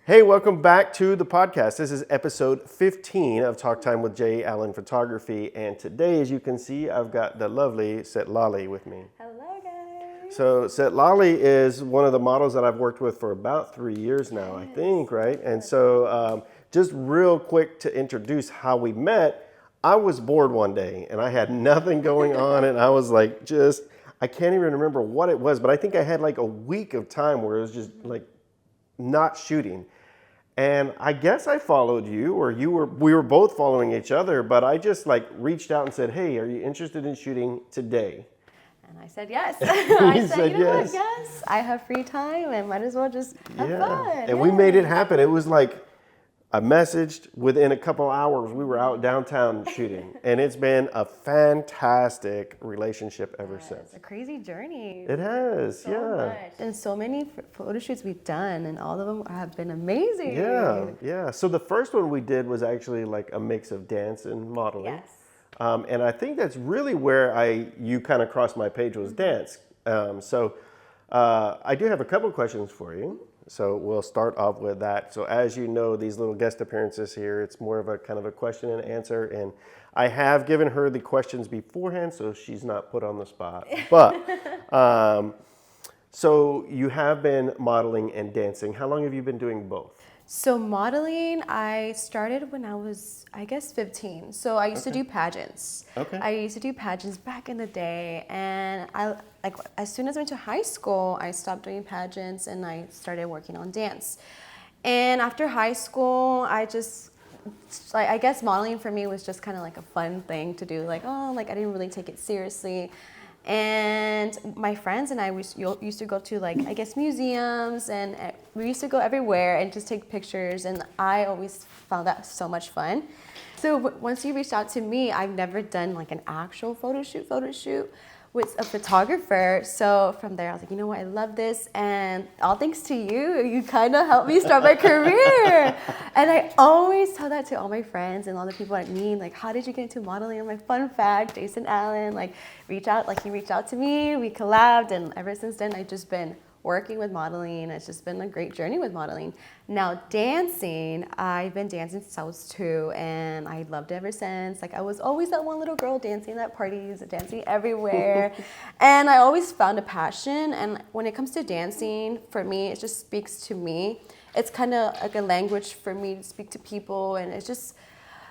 Hey, welcome back to the podcast. This is episode 15 of Talk Time with J. Allen Photography. And today, as you can see, I've got the lovely Citlalli with me. Hello, guys. So Citlalli is one of the models that I've worked with for about 3 years now, I think, right? And so just real quick to introduce how we met, I was bored one day and I had nothing going on and I was like I can't even remember what it was, but I think I had like a week of time where it was just like not shooting. And I guess I followed you, or we were both following each other, but I just like reached out and said, hey, are you interested in shooting today? And I said yes. I said, you know yes. what? Yes, I have free time and might as well just have fun. And we made it happen. It was like I messaged within a couple hours. We were out downtown shooting, and it's been a fantastic relationship ever since. It's a crazy journey. It has, so much. And so many photo shoots we've done, and all of them have been amazing. Yeah. So the first one we did was actually like a mix of dance and modeling. Yes. And I think that's really where you kind of crossed my page was dance. So I do have a couple questions for you. So we'll start off with that. So as you know, these little guest appearances here, it's more of a kind of a question and answer. And I have given her the questions beforehand, so she's not put on the spot. But so you have been modeling and dancing. How long have you been doing both? So modeling, I started when I was, I guess, 15. So I used to do pageants. Okay. I used to do pageants back in the day, and as soon as I went to high school, I stopped doing pageants and I started working on dance. And after high school, I guess modeling for me was just kind of like a fun thing to do. I didn't really take it seriously. And my friends and I used to go to museums, and we used to go everywhere and just take pictures, and I always found that so much fun. So once you reached out to me, I've never done like an actual photo shoot with a photographer. So from there I was like, you know what, I love this, and all thanks to you kind of helped me start my career. And I always tell that to all my friends and all the people I meet, like, how did you get into modeling? I'm like, fun fact, Jason Allen, he reached out to me, we collabed, and ever since then I've just been working with modeling. It's just been a great journey with modeling. Now dancing, I've been dancing since I was 2, and I loved it ever since. I was always that one little girl dancing at parties, dancing everywhere. And I always found a passion. And when it comes to dancing, for me, it just speaks to me. It's kind of like a language for me to speak to people, and it's just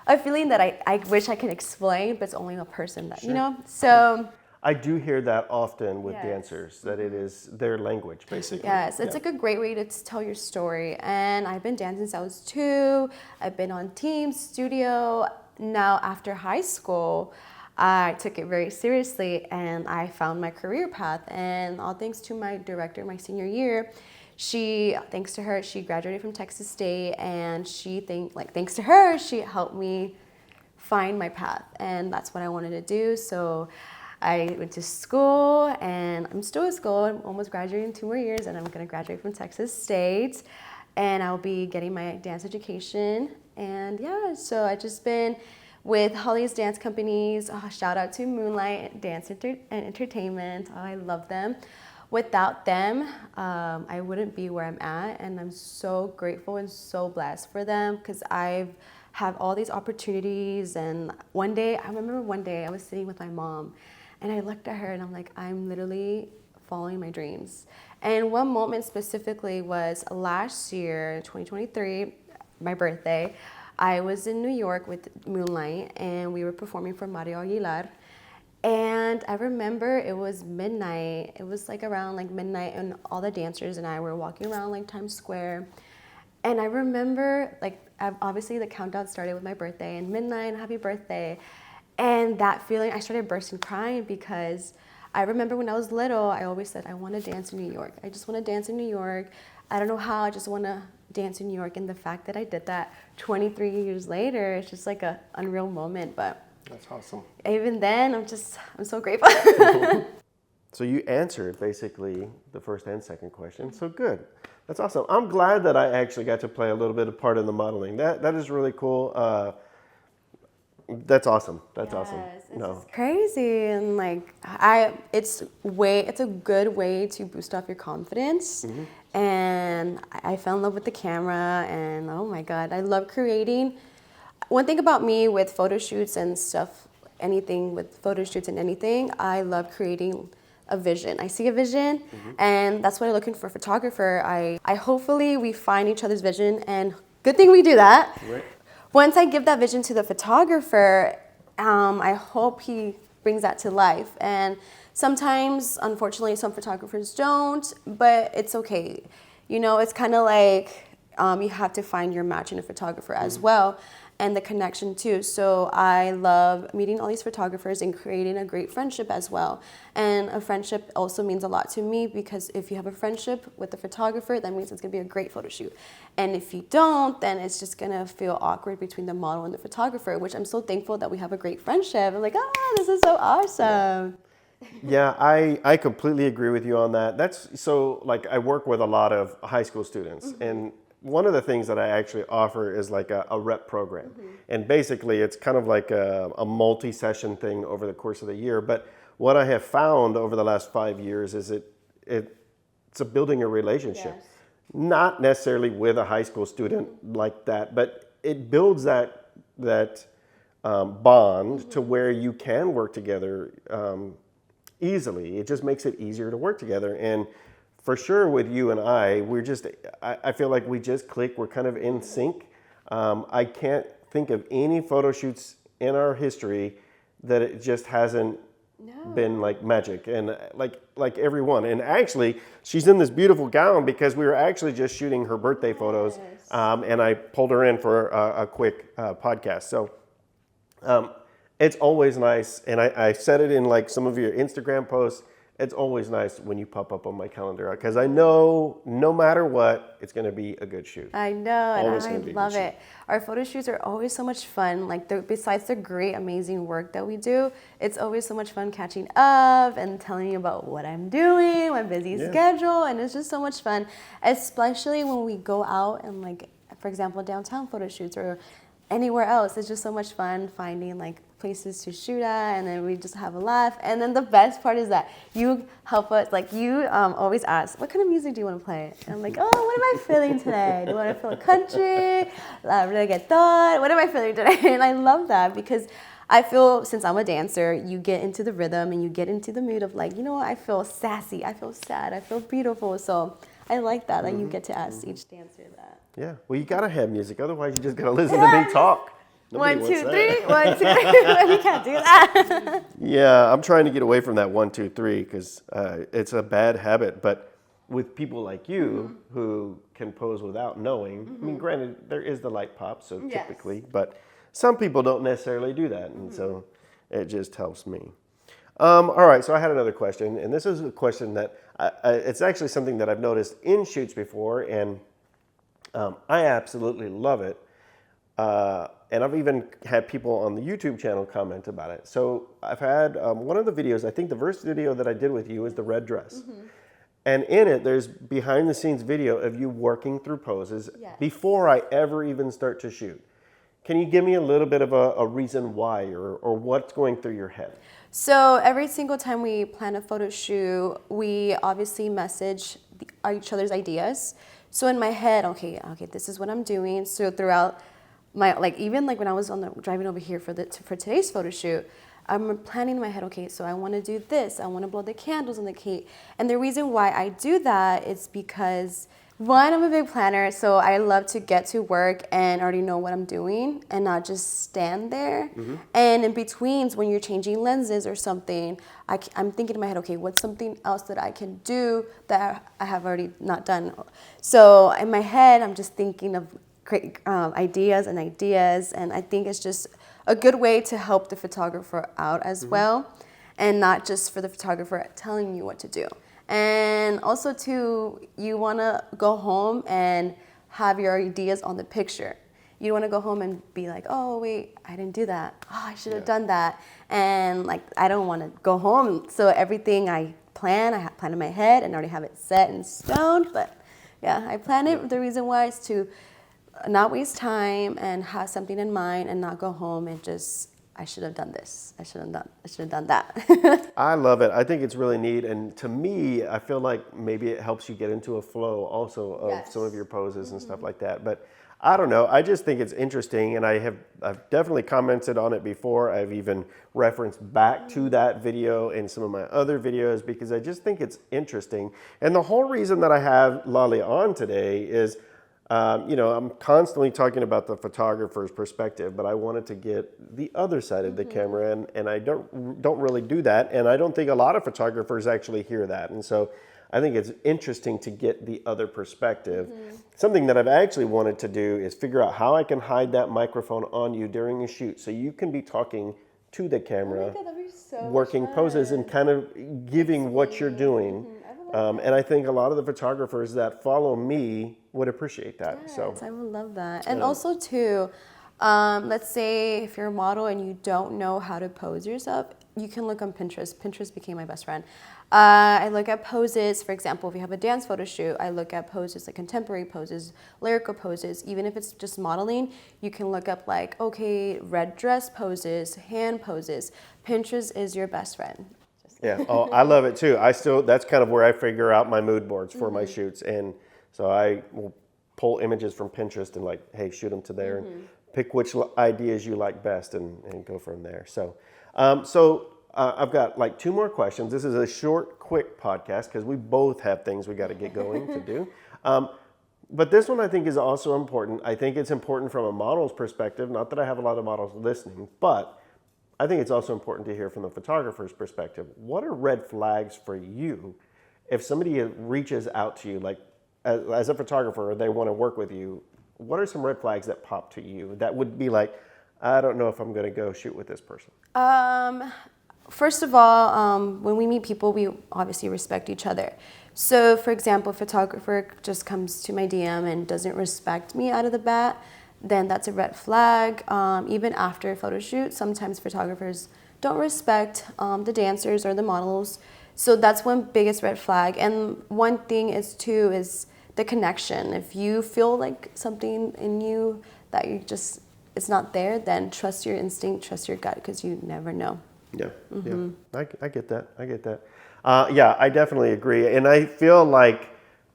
a feeling that I wish I could explain, but it's only a person that, Sure. So I do hear that often with dancers, that it is their language, basically. Yes, it's like a great way to tell your story. And I've been dancing since I was 2. I've been on team, studio. Now, after high school, I took it very seriously, and I found my career path. And all thanks to my director my senior year, thanks to her, she graduated from Texas State, and thanks to her, she helped me find my path. And that's what I wanted to do. So I went to school, and I'm still at school. I'm almost graduating in 2 more years, and I'm going to graduate from Texas State, and I'll be getting my dance education. And so I've just been with Holly's dance companies. Shout out to Moonlight Dance and Entertainment. I love them. Without them, I wouldn't be where I'm at, and I'm so grateful and so blessed for them, because I've had all these opportunities. And I remember one day I was sitting with my mom, and I looked at her and I'm like, I'm literally following my dreams. And one moment specifically was last year, 2023, my birthday. I was in New York with Moonlight, and we were performing for Mario Aguilar. And I remember it was midnight. It was around midnight, and all the dancers and I were walking around Times Square. And I remember obviously the countdown started with my birthday, and midnight, happy birthday. And that feeling, I started bursting crying, because I remember when I was little, I always said, I want to dance in New York. I just want to dance in New York. I don't know how, I just want to dance in New York. And the fact that I did that 23 years later, it's just like an unreal moment. But that's awesome. Even then, I'm so grateful. So you answered basically the first and second question. So good. That's awesome. I'm glad that I actually got to play a little bit of part in the modeling. That is really cool. That's awesome. That's awesome. Yes, it's No. just crazy, and like it's a good way to boost up your confidence. And I fell in love with the camera, and oh my god, I love creating. One thing about me with photo shoots and stuff, anything with photo shoots and anything, I love creating a vision. I see a vision, and that's what I'm looking for a photographer. I hopefully we find each other's vision, and good thing we do that. Right. Once I give that vision to the photographer, I hope he brings that to life. And sometimes, unfortunately, some photographers don't, but it's okay. You know, it's kind of like you have to find your match in a photographer as well, and the connection too. So I love meeting all these photographers and creating a great friendship as well. And a friendship also means a lot to me, because if you have a friendship with the photographer, that means it's gonna be a great photo shoot. And if you don't, then it's just gonna feel awkward between the model and the photographer, which I'm so thankful that we have a great friendship. I'm like, this is so awesome. Yeah, I completely agree with you on that. That's so, like, I work with a lot of high school students, and one of the things that I actually offer is like a rep program. And basically it's kind of like a multi-session thing over the course of the year. But what I have found over the last 5 years is it's a building a relationship. Yes. Not necessarily with a high school student like that, but it builds that bond to where you can work together easily. It just makes it easier to work together. And for sure with you and I feel like we just click. We're kind of in sync. I can't think of any photo shoots in our history that it just hasn't been like magic, and like everyone. And actually, she's in this beautiful gown because we were actually just shooting her birthday photos, and I pulled her in for a quick podcast. So it's always nice, and I said it in like some of your Instagram posts. It's always nice when you pop up on my calendar, because I know no matter what, it's going to be a good shoot. I know, Always and gonna be I a love good it. Our photo shoots are always so much fun. Like, besides the great, amazing work that we do, it's always so much fun catching up and telling you about what I'm doing, my busy schedule, and it's just so much fun, especially when we go out and, like, for example, downtown photo shoots or anywhere else. It's just so much fun finding like places to shoot at, and then we just have a laugh. And then the best part is that you help us, like you always ask, what kind of music do you want to play? And I'm like, what am I feeling today? Do you want to feel country, reggaeton? What am I feeling today? And I love that, because I feel, since I'm a dancer, you get into the rhythm and you get into the mood of like, you know what, I feel sassy, I feel sad, I feel beautiful. So I like that, you get to ask each dancer that. Yeah, well, you gotta have music, otherwise you just gotta listen to me talk. Nobody 1, 2, wants 3, that. 1, 2, 3. We can't do that. Yeah, I'm trying to get away from that 1, 2, 3 because it's a bad habit. But with people like you who can pose without knowing, I mean, granted, there is the light pop, so typically, but some people don't necessarily do that, and so it just helps me. All right, so I had another question, and this is a question that it's actually something that I've noticed in shoots before, and I absolutely love it. And I've even had people on the YouTube channel comment about it. So I've had one of the videos, I think the first video that I did with you is the red dress. And in it, there's behind the scenes video of you working through poses before I ever even start to shoot. Can you give me a little bit of a reason why, or what's going through your head? So every single time we plan a photo shoot, we obviously message each other's ideas. So in my head, okay, this is what I'm doing. So throughout my, like, even like when I was driving over here for today's photo shoot, I'm planning in my head, okay, so I want to do this. I want to blow the candles on the cake. And the reason why I do that is because, one, I'm a big planner, so I love to get to work and already know what I'm doing and not just stand there. And in between, when you're changing lenses or something, I'm thinking in my head, okay, what's something else that I can do that I have already not done? So in my head, I'm just thinking of great ideas, and I think it's just a good way to help the photographer out as well, and not just for the photographer telling you what to do. And also too, you want to go home and have your ideas on the picture. You want to go home and be like, oh wait, I didn't do that. Oh, I should have done that. And like, I don't want to go home. So everything I plan in my head and already have it set in stone. But yeah, I plan it. The reason why is to not waste time and have something in mind and not go home and just I should have done this. I should have done that. I love it. I think it's really neat. And to me, I feel like maybe it helps you get into a flow also of some of your poses and stuff like that. But I don't know. I just think it's interesting. And I've definitely commented on it before. I've even referenced back to that video in some of my other videos because I just think it's interesting. And the whole reason that I have Lolly on today is, I'm constantly talking about the photographer's perspective, but I wanted to get the other side of the camera, and I don't really do that, and I don't think a lot of photographers actually hear that, and so I think it's interesting to get the other perspective. Something that I've actually wanted to do is figure out how I can hide that microphone on you during a shoot, so you can be talking to the camera, Oh my God, that'd be so working much poses and kind of giving what you're doing. And I think a lot of the photographers that follow me would appreciate that. Yes, So I would love that. And also too, let's say if you're a model and you don't know how to pose yourself, you can look on Pinterest. Pinterest became my best friend. I look at poses. For example, if you have a dance photo shoot, I look at poses like contemporary poses, lyrical poses. Even if it's just modeling, you can look up like, okay, red dress poses, hand poses. Pinterest is your best friend. yeah, I love it too. That's kind of where I figure out my mood boards for my shoots. And so I will pull images from Pinterest and like, hey, shoot them to there and pick which ideas you like best and go from there. So, I've got like 2 more questions. This is a short, quick podcast because we both have things we got to get going to do. But this one I think is also important. I think it's important from a model's perspective. Not that I have a lot of models listening, but I think it's also important to hear from the photographer's perspective. What are red flags for you if somebody reaches out to you, like as a photographer, or they want to work with you? What are some red flags that pop to you that would be like, I don't know if I'm going to go shoot with this person? First of all, when we meet people, we obviously respect each other. So, for example, a photographer just comes to my DM and doesn't respect me out of the bat, then that's a red flag. Even after a photo shoot, sometimes photographers don't respect the dancers or the models. So that's one biggest red flag. And one thing is too is the connection. If you feel like something in you that it's not there, then trust your instinct, trust your gut, because you never know. Yeah, yeah, I get that. Yeah, I definitely agree. And I feel like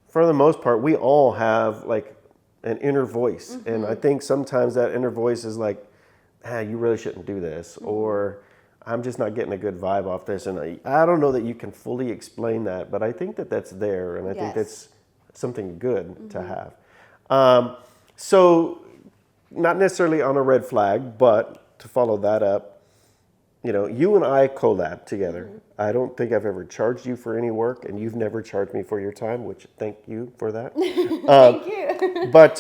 for the most part, we all have like an inner voice. And I think sometimes that inner voice is like, you really shouldn't do this, or I'm just not getting a good vibe off this. And I don't know that you can fully explain that, but I think that that's there. And I think that's something good to have. So not necessarily on a red flag, but to follow that up, you and I collab together. I don't think I've ever charged you for any work, and you've never charged me for your time, which thank you for that. Thank you. But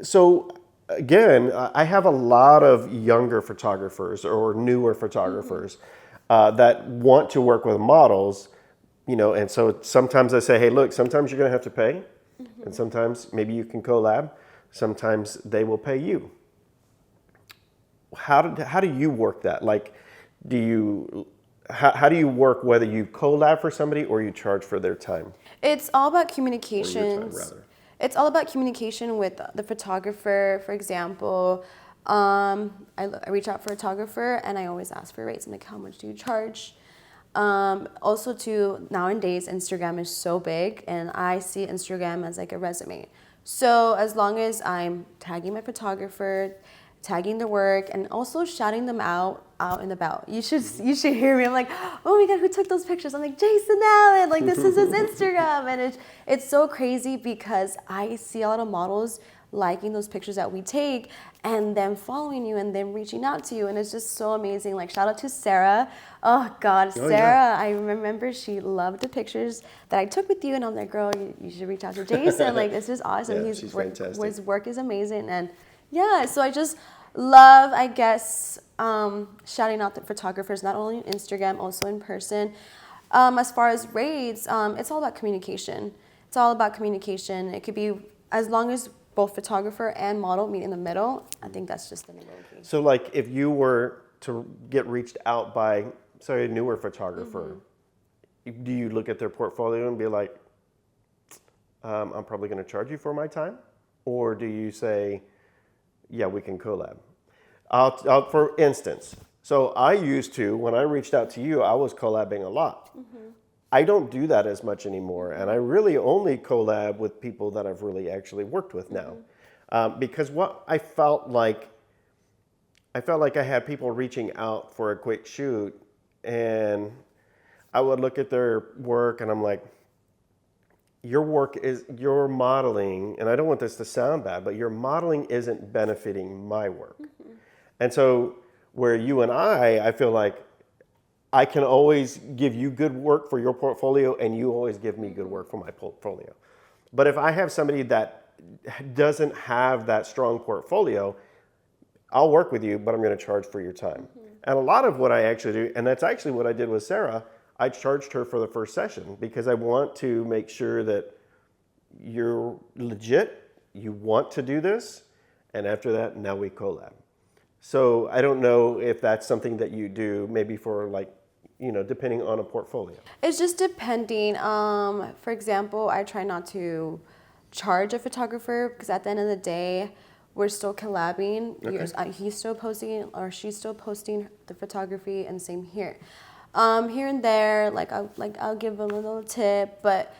so again, I have a lot of younger photographers or newer photographers that want to work with models, and so sometimes I say, hey, look, sometimes you're going to have to pay, and sometimes maybe you can collab. Sometimes they will pay you. How do you work that? Like, how do you work whether you collab for somebody or you charge for their time? It's all about communication. Rather. It's all about communication with the photographer. For example, I reach out for a photographer and I always ask for rates. I'm like, how much do you charge? Also, too, nowadays Instagram is so big, and I see Instagram as like a resume. So as long as I'm tagging my photographer, tagging their work, and also shouting them out and about. You should hear me. I'm like, oh my God, who took those pictures? I'm like, Jason Allen, like this is his Instagram. And it's so crazy because I see a lot of models liking those pictures that we take and then following you and then reaching out to you. And it's just so amazing. Like, shout out to Sarah. Oh God, Sarah, yeah. I remember she loved the pictures that I took with you, and I'm like, girl, you should reach out to Jason. Like, this is awesome. Yeah, she's fantastic. His work is amazing. And yeah, so I just love, I guess, shouting out the photographers, not only on Instagram, also in person. As far as rates, it's all about communication. It's all about communication. It could be, as long as both photographer and model meet in the middle, I think that's just the number one key. So like if you were to get reached out by, say, a newer photographer, do you look at their portfolio and be like, I'm probably going to charge you for my time? Or do you say, yeah, we can collab? For instance, so I used to, when I reached out to you, I was collabing a lot. I don't do that as much anymore, and I really only collab with people that I've really actually worked with now, because what I felt like I had people reaching out for a quick shoot, and I would look at their work, and I'm like, your modeling, and I don't want this to sound bad, but your modeling isn't benefiting my work, and so where you and I feel like I can always give you good work for your portfolio, and you always give me good work for my portfolio. But if I have somebody that doesn't have that strong portfolio, I'll work with you, but I'm going to charge for your time. And a lot of what I actually do, and that's actually what I did with Sarah, I charged her for the first session because I want to make sure that you're legit, you want to do this, and after that, now we collab. So I don't know if that's something that you do, maybe for like, depending on a portfolio. It's just depending. For example, I try not to charge a photographer because at the end of the day, we're still collabing. Okay. He's still posting or she's still posting the photography, and same here. Here and there, I'll give them a little tip, but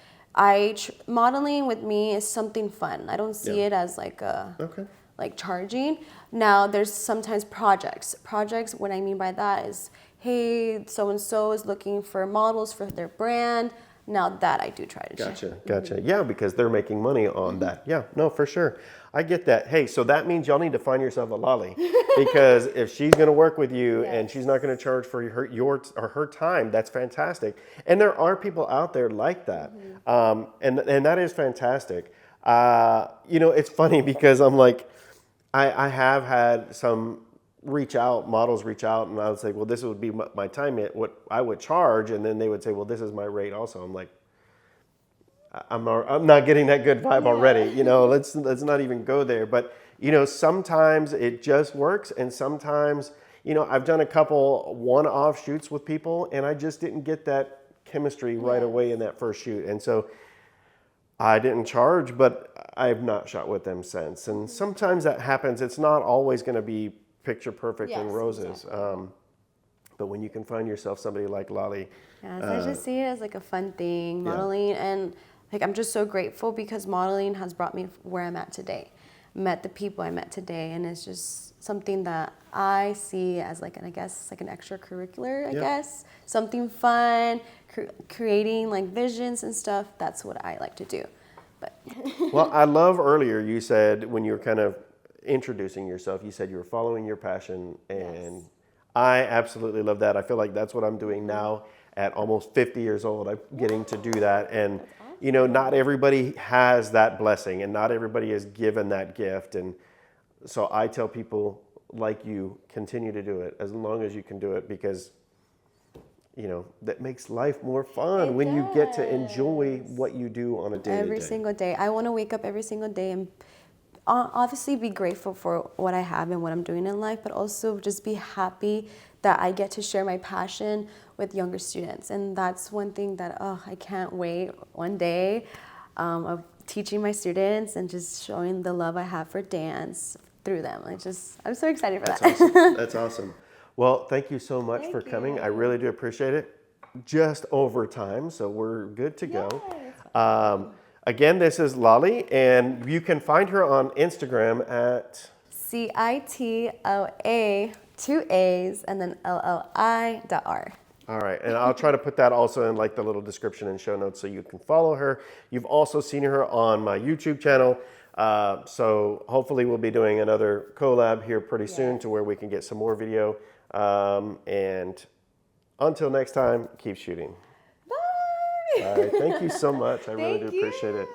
modeling with me is something fun. I don't see it as like charging. Now there's sometimes projects. What I mean by that is, hey, so and so is looking for models for their brand. Now that I do try to Gotcha. Yeah, because they're making money on that. Yeah, no, for sure. I get that. Hey, so that means y'all need to find yourself a lolly, because if she's going to work with you and she's not going to charge for her time, that's fantastic. And there are people out there like that, and that is fantastic. It's funny because I'm like, I have had some models reach out, and I would say, well, this would be my time, what I would charge, and then they would say, well, this is my rate also. I'm like, I'm not getting that good vibe already. Let's not even go there. But sometimes it just works, and sometimes I've done a couple one-off shoots with people, and I just didn't get that chemistry right away in that first shoot, and so I didn't charge, but I've not shot with them since. And sometimes that happens. It's not always going to be picture perfect and roses. Exactly. But when you can find yourself somebody like Lolly. Yes, I just see it as like a fun thing, modeling. And like, I'm just so grateful because modeling has brought me where I'm at today. Met the people I met today. And it's just something that I see as like, I guess, like an extracurricular, I guess. Something fun, creating like visions and stuff. That's what I like to do. But well, I love earlier you said when you were kind of introducing yourself, you said you were following your passion, and I absolutely love that. I feel like that's what I'm doing now at almost 50 years old. I'm getting to do that, and not everybody has that blessing, and not everybody is given that gift, and so I tell people like you, continue to do it as long as you can do it, because that makes life more fun when you get to enjoy what you do on a daily day. Every single day. I want to wake up every single day and obviously be grateful for what I have and what I'm doing in life, but also just be happy that I get to share my passion with younger students. And that's one thing that I can't wait one day of teaching my students and just showing the love I have for dance through them. I'm so excited for that. Awesome. That's awesome. Well, thank you so much for coming. I really do appreciate it. Just over time, so we're good to go. Again, this is Lolly, and you can find her on Instagram at Citla, 2 A's, and then LLI.R. All right, and I'll try to put that also in like the little description and show notes so you can follow her. You've also seen her on my YouTube channel. So hopefully we'll be doing another collab here pretty soon to where we can get some more video. And until next time, keep shooting. Bye! All right, thank you so much. I really do appreciate it.